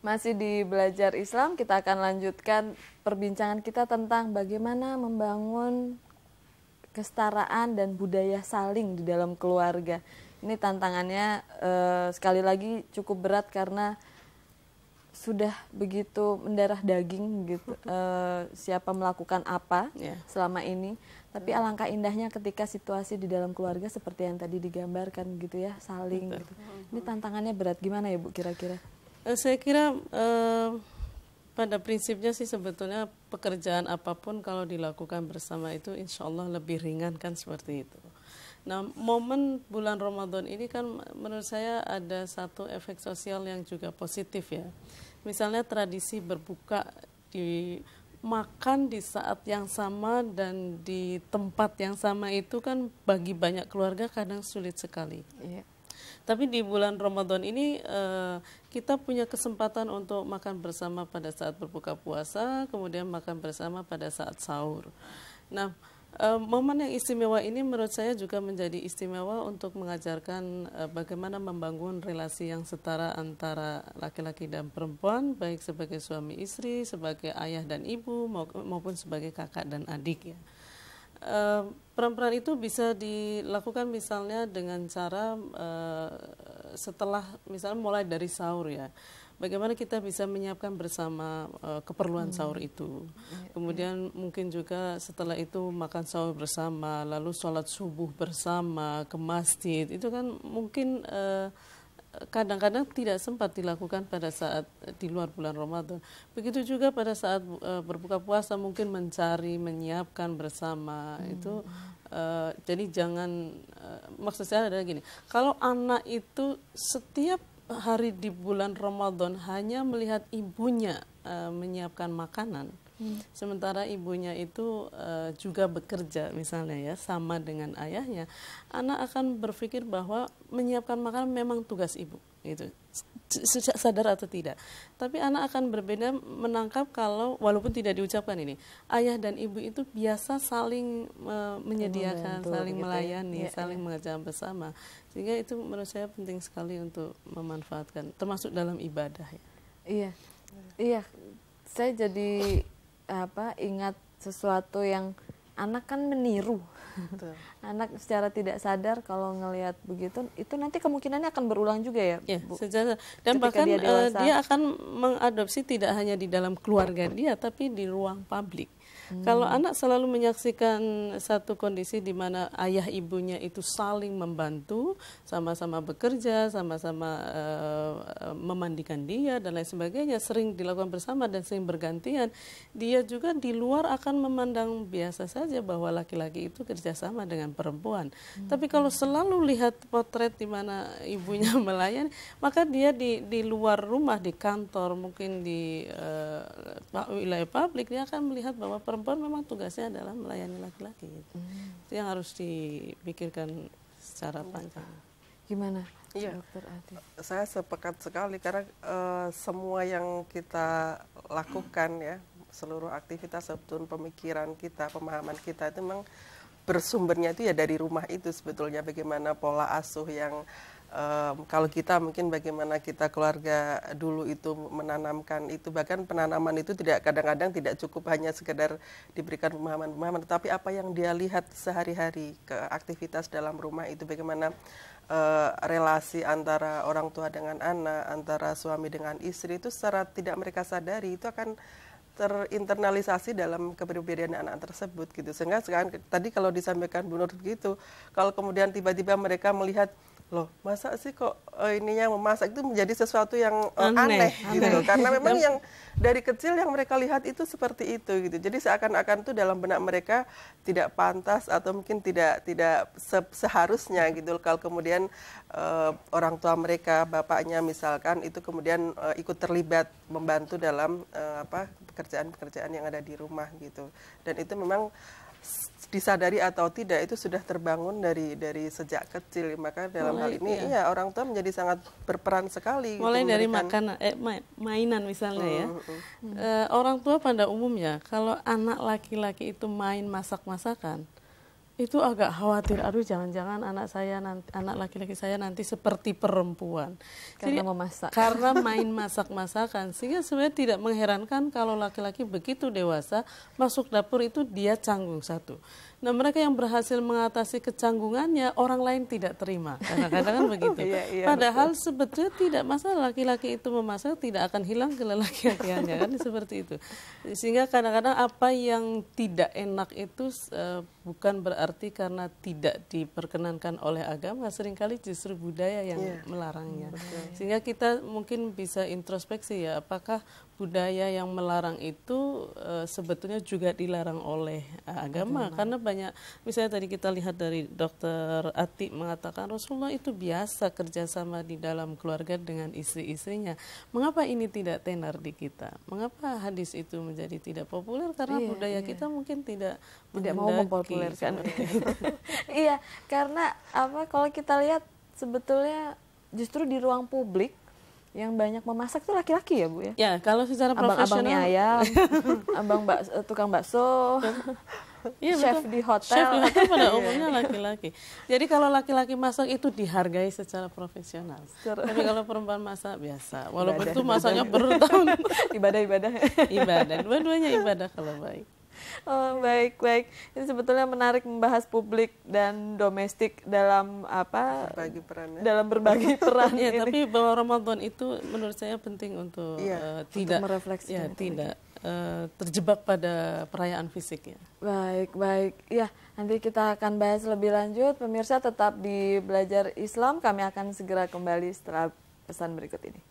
Masih di Belajar Islam, kita akan lanjutkan perbincangan kita tentang bagaimana membangun kesetaraan dan budaya saling di dalam keluarga. Ini tantangannya sekali lagi cukup berat karena sudah begitu mendarah daging gitu, siapa melakukan apa selama ini. Tapi alangkah indahnya ketika situasi di dalam keluarga seperti yang tadi digambarkan gitu ya, saling gitu. Ini tantangannya berat, gimana ya Bu kira-kira? Saya kira pada prinsipnya sih sebetulnya pekerjaan apapun kalau dilakukan bersama itu insya Allah lebih ringan kan seperti itu. Nah, momen bulan Ramadan ini kan menurut saya ada satu efek sosial yang juga positif ya. Misalnya tradisi berbuka makan di saat yang sama dan di tempat yang sama itu kan bagi banyak keluarga kadang sulit sekali. Iya. Tapi di bulan Ramadan ini kita punya kesempatan untuk makan bersama pada saat berbuka puasa, kemudian makan bersama pada saat sahur. Nah, momen yang istimewa ini menurut saya juga menjadi istimewa untuk mengajarkan bagaimana membangun relasi yang setara antara laki-laki dan perempuan, baik sebagai suami istri, sebagai ayah dan ibu, maupun sebagai kakak dan adik ya. Peran-peran itu bisa dilakukan misalnya dengan cara setelah misalnya mulai dari sahur ya, bagaimana kita bisa menyiapkan bersama keperluan sahur itu, kemudian mungkin juga setelah itu makan sahur bersama, lalu sholat subuh bersama ke masjid, itu kan mungkin kadang-kadang tidak sempat dilakukan pada saat di luar bulan Ramadan. Begitu juga pada saat berbuka puasa mungkin menyiapkan bersama itu. Jadi jangan maksud saya adalah gini, kalau anak itu setiap hari di bulan Ramadan hanya melihat ibunya menyiapkan makanan, sementara ibunya itu juga bekerja misalnya ya, sama dengan ayahnya, anak akan berpikir bahwa menyiapkan makanan memang tugas ibu, itu sadar atau tidak. Tapi anak akan berbeda menangkap kalau walaupun tidak diucapkan ini, ayah dan ibu itu biasa saling menyediakan, saling melayani, saling mengerjakan bersama. Sehingga itu menurut saya penting sekali untuk memanfaatkan, termasuk dalam ibadah ya. Iya, saya jadi ingat sesuatu yang anak kan meniru. Anak secara tidak sadar kalau ngelihat begitu, itu nanti kemungkinannya akan berulang juga ya, Bu? Dan bahkan dia akan mengadopsi tidak hanya di dalam keluarga dia, tapi di ruang publik. Kalau anak selalu menyaksikan satu kondisi di mana ayah ibunya itu saling membantu, sama-sama bekerja, sama-sama memandikan dia dan lain sebagainya, sering dilakukan bersama dan sering bergantian, dia juga di luar akan memandang biasa saja bahwa laki-laki itu kerjasama dengan perempuan. Tapi kalau selalu lihat potret di mana ibunya melayani, maka dia di luar rumah, di kantor, mungkin di wilayah publik, dia akan melihat bahwa perempuan memang tugasnya adalah melayani laki-laki. Itu yang harus dipikirkan secara panjang. Gimana, Iya, Dokter Ati? Saya sepakat sekali karena semua yang kita lakukan ya, seluruh aktivitas sebetulnya pemikiran kita, pemahaman kita itu memang bersumbernya itu ya dari rumah itu sebetulnya. Bagaimana pola asuh yang kalau kita mungkin bagaimana kita keluarga dulu itu menanamkan itu, bahkan penanaman itu tidak kadang-kadang tidak cukup hanya sekedar diberikan pemahaman-pemahaman, tetapi apa yang dia lihat sehari-hari ke aktivitas dalam rumah itu, bagaimana relasi antara orang tua dengan anak, antara suami dengan istri itu secara tidak mereka sadari itu akan terinternalisasi dalam kepribadian anak tersebut gitu. Sehingga sekarang tadi kalau disampaikan Bu Nur gitu, kalau kemudian tiba-tiba mereka melihat, loh masa sih kok ininya memasak itu menjadi sesuatu yang aneh gitu, karena memang yang dari kecil yang mereka lihat itu seperti itu gitu. Jadi seakan-akan tuh dalam benak mereka tidak pantas atau mungkin tidak seharusnya gitu kalau kemudian orang tua mereka, bapaknya misalkan itu kemudian ikut terlibat membantu dalam pekerjaan-pekerjaan yang ada di rumah gitu. Dan itu memang disadari atau tidak itu sudah terbangun dari sejak kecil. Maka dalam hal ini orang tua menjadi sangat berperan sekali. Mulai gitu, dari makanan, mainan misalnya ya. Orang tua pada umumnya kalau anak laki-laki itu main masak-masakan, Itu agak khawatir, aduh jangan-jangan anak laki-laki saya nanti seperti perempuan Karena jadi, memasak. karena main masak-masakan, sehingga sebenarnya tidak mengherankan kalau laki-laki begitu dewasa masuk dapur itu dia canggung satu. Nah, mereka yang berhasil mengatasi kecanggungannya, orang lain tidak terima. Kadang-kadang kan begitu. Iya, Padahal sebetulnya tidak masalah, laki-laki itu memasak tidak akan hilang kelaki-lakiannya, kan seperti itu. Sehingga kadang-kadang apa yang tidak enak itu bukan berarti karena tidak diperkenankan oleh agama, seringkali justru budaya yang melarangnya. Sehingga kita mungkin bisa introspeksi ya, apakah budaya yang melarang itu sebetulnya juga dilarang oleh agama. Karena banyak, misalnya tadi kita lihat dari Dr. Ati mengatakan Rasulullah itu biasa kerjasama di dalam keluarga dengan istri-istrinya. Mengapa ini tidak tenar di kita? Mengapa hadis itu menjadi tidak populer? Karena budaya kita mungkin tidak mau mempopulerkan. Iya, karena apa? Kalau kita lihat sebetulnya justru di ruang publik yang banyak memasak itu laki-laki ya Bu ya? Ya, kalau secara profesional. Abang mie ayam, tukang bakso, chef betul. di hotel. Chef di hotel pada umumnya laki-laki. Jadi kalau laki-laki masak itu dihargai secara profesional. Tapi kalau perempuan masak biasa. Walaupun itu masaknya bertahun. Ibadah. Ibadah, dua-duanya ibadah kalau baik. Oh, baik. Ini sebetulnya menarik membahas publik dan domestik dalam Berbagi peran, ya. dalam berbagi peran. Ya, ini. tapi bahwa Ramadan itu menurut saya penting untuk tidak merefleksikan tidak terjebak pada perayaan fisik ya. Baik. Ya, nanti kita akan bahas lebih lanjut. Pemirsa tetap di Belajar Islam. Kami akan segera kembali setelah pesan berikut ini.